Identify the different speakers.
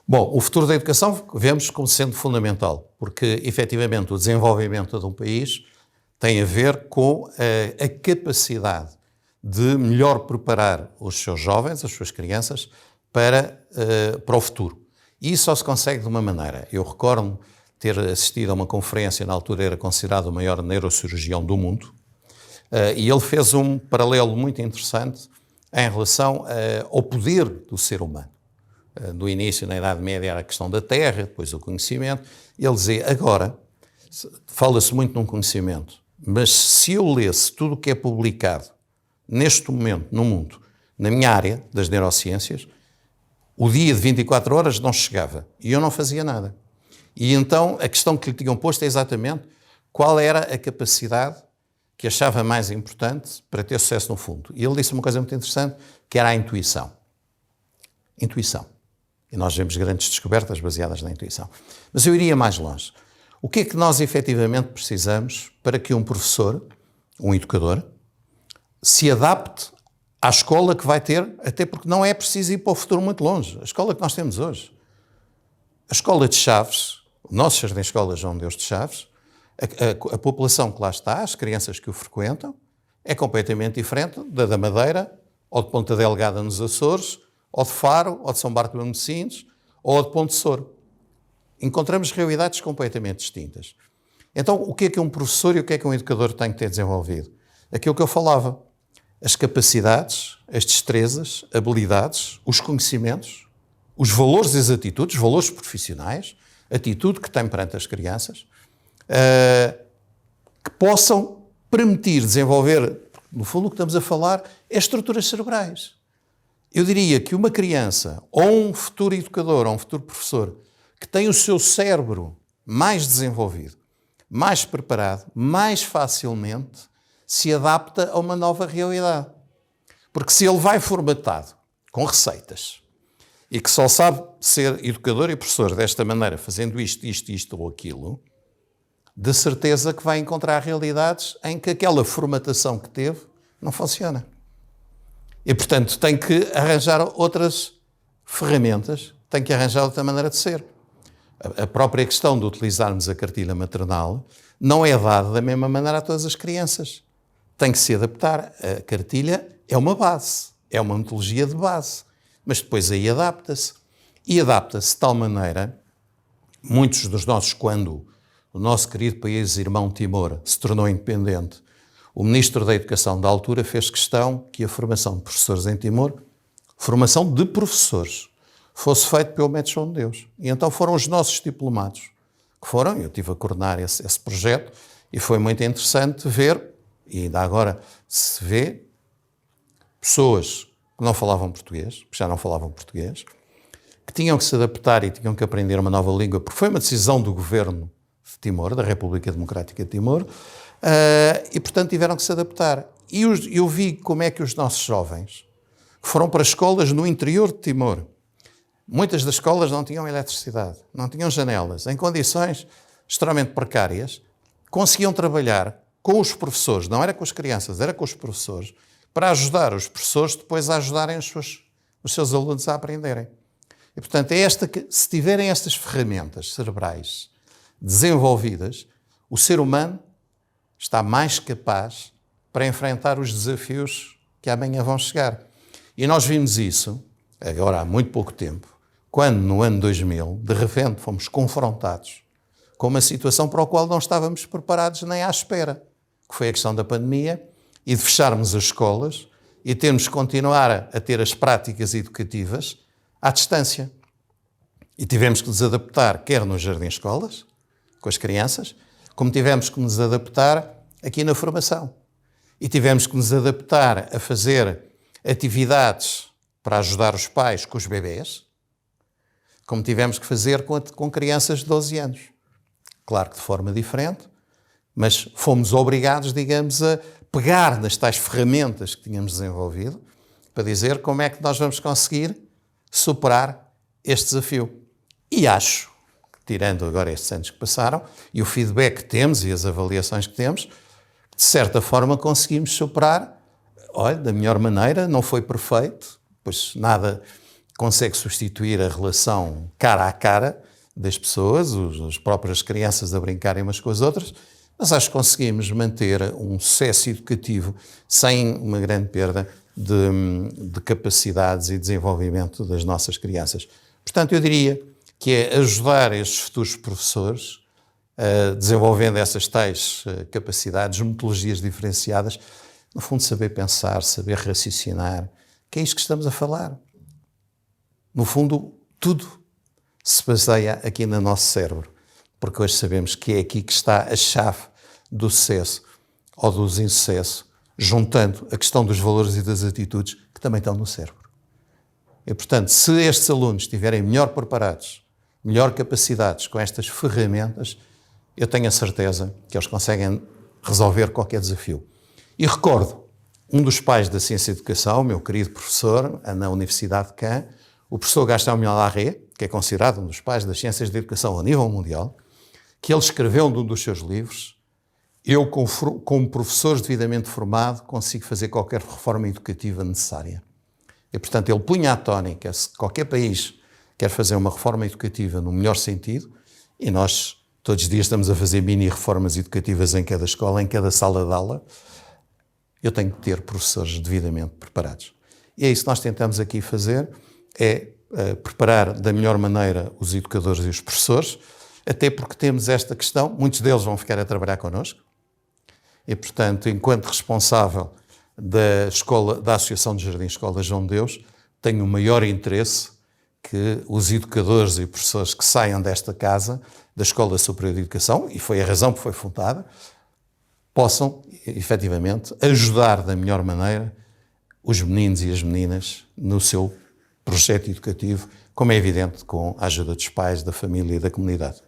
Speaker 1: Bom, o futuro da educação vemos como sendo fundamental, porque efetivamente o desenvolvimento de um país tem a ver com a capacidade de melhor preparar os seus jovens, as suas crianças, para o futuro. E isso só se consegue de uma maneira. Eu recordo ter assistido a uma conferência, na altura era considerado o maior neurocirurgião do mundo, e ele fez um paralelo muito interessante em relação ao poder do ser humano. No início, na Idade Média, era a questão da terra, depois o conhecimento. Ele dizia, agora, fala-se muito num conhecimento, mas se eu lesse tudo o que é publicado neste momento no mundo, na minha área das neurociências, o dia de 24 horas não chegava e eu não fazia nada. E então a questão que lhe tinham posto é exatamente qual era a capacidade que achava mais importante para ter sucesso no fundo. E ele disse uma coisa muito interessante, que era a intuição. Intuição. E nós vemos grandes descobertas baseadas na intuição. Mas eu iria mais longe. O que é que nós efetivamente precisamos para que um professor, um educador, se adapte à escola que vai ter, até porque não é preciso ir para o futuro muito longe. A escola que nós temos hoje. A escola de Chaves, o nosso Jardim Escola João Deus de Chaves, a população que lá está, as crianças que o frequentam, é completamente diferente da Madeira, ou de Ponta Delgada nos Açores, ou de Faro, ou de São Bartolomeu de Sines, ou de Ponte Soro. Encontramos realidades completamente distintas. Então, o que é que um professor e o que é que um educador tem que ter desenvolvido? Aquilo que eu falava. As capacidades, as destrezas, habilidades, os conhecimentos, os valores e as atitudes, valores profissionais, atitude que tem perante as crianças, que possam permitir desenvolver, no fundo o que estamos a falar, é estruturas cerebrais. Eu diria que uma criança, ou um futuro educador, ou um futuro professor, que tem o seu cérebro mais desenvolvido, mais preparado, mais facilmente se adapta a uma nova realidade. Porque se ele vai formatado com receitas e que só sabe ser educador e professor desta maneira, fazendo isto ou aquilo, de certeza que vai encontrar realidades em que aquela formatação que teve não funciona. E, portanto, tem que arranjar outras ferramentas, tem que arranjar outra maneira de ser. A própria questão de utilizarmos a cartilha maternal não é dada da mesma maneira a todas as crianças. Tem que se adaptar. A cartilha é uma base, é uma metodologia de base, mas depois aí adapta-se. E adapta-se de tal maneira, muitos dos nossos, quando o nosso querido país irmão Timor se tornou independente, o Ministro da Educação da altura fez questão que a formação de professores em Timor, formação de professores, fosse feita pelo Método João de Deus. E então foram os nossos diplomados que foram, eu estive a coordenar esse projeto, e foi muito interessante ver, e ainda agora se vê, pessoas que não falavam português, que já não falavam português, que tinham que se adaptar e tinham que aprender uma nova língua, porque foi uma decisão do governo de Timor, da República Democrática de Timor, e portanto tiveram que se adaptar. E eu vi como é que os nossos jovens, que foram para escolas no interior de Timor, muitas das escolas não tinham eletricidade, não tinham janelas, em condições extremamente precárias, conseguiam trabalhar com os professores, não era com as crianças, era com os professores, para ajudar os professores depois a ajudarem os seus alunos a aprenderem. E, portanto, se tiverem estas ferramentas cerebrais desenvolvidas, o ser humano está mais capaz para enfrentar os desafios que amanhã vão chegar. E nós vimos isso, agora há muito pouco tempo, quando no ano 2000, de repente, fomos confrontados com uma situação para a qual não estávamos preparados nem à espera, que foi a questão da pandemia e de fecharmos as escolas e termos que continuar a ter as práticas educativas à distância. E tivemos que nos adaptar, quer nos jardim-escolas, com as crianças, como tivemos que nos adaptar aqui na formação. E tivemos que nos adaptar a fazer atividades para ajudar os pais com os bebés, como tivemos que fazer com crianças de 12 anos. Claro que de forma diferente, mas fomos obrigados, digamos, a pegar nas tais ferramentas que tínhamos desenvolvido para dizer como é que nós vamos conseguir superar este desafio. E acho, tirando agora estes anos que passaram, e o feedback que temos e as avaliações que temos, de certa forma conseguimos superar, olha, da melhor maneira, não foi perfeito, pois nada consegue substituir a relação cara a cara das pessoas, as próprias crianças a brincarem umas com as outras, mas acho que conseguimos manter um sucesso educativo sem uma grande perda de capacidades e desenvolvimento das nossas crianças. Portanto, eu diria que é ajudar estes futuros professores, desenvolvendo essas tais capacidades, metodologias diferenciadas, no fundo saber pensar, saber raciocinar, que é isto que estamos a falar. No fundo, tudo se baseia aqui no nosso cérebro, porque hoje sabemos que é aqui que está a chave do sucesso ou do insucesso, juntando a questão dos valores e das atitudes que também estão no cérebro. E, portanto, se estes alunos estiverem melhor preparados, melhor capacitados com estas ferramentas, eu tenho a certeza que eles conseguem resolver qualquer desafio. E recordo, um dos pais da Ciência e Educação, meu querido professor, na Universidade de Caen, o professor Gaston Millaré, que é considerado um dos pais das Ciências de Educação a nível mundial, que ele escreveu num dos seus livros: eu, como professor devidamente formado, consigo fazer qualquer reforma educativa necessária. E, portanto, ele punha a tónica, se qualquer país quer fazer uma reforma educativa no melhor sentido, e nós todos os dias estamos a fazer mini-reformas educativas em cada escola, em cada sala de aula, eu tenho que ter professores devidamente preparados. E é isso que nós tentamos aqui fazer, é preparar da melhor maneira os educadores e os professores, até porque temos esta questão, muitos deles vão ficar a trabalhar connosco, e, portanto, enquanto responsável da Associação de Jardim Escola João de Deus, tenho o maior interesse que os educadores e professores que saiam desta casa, da Escola Superior de Educação, e foi a razão que foi fundada, possam, efetivamente, ajudar da melhor maneira os meninos e as meninas no seu projeto educativo, como é evidente, com a ajuda dos pais, da família e da comunidade.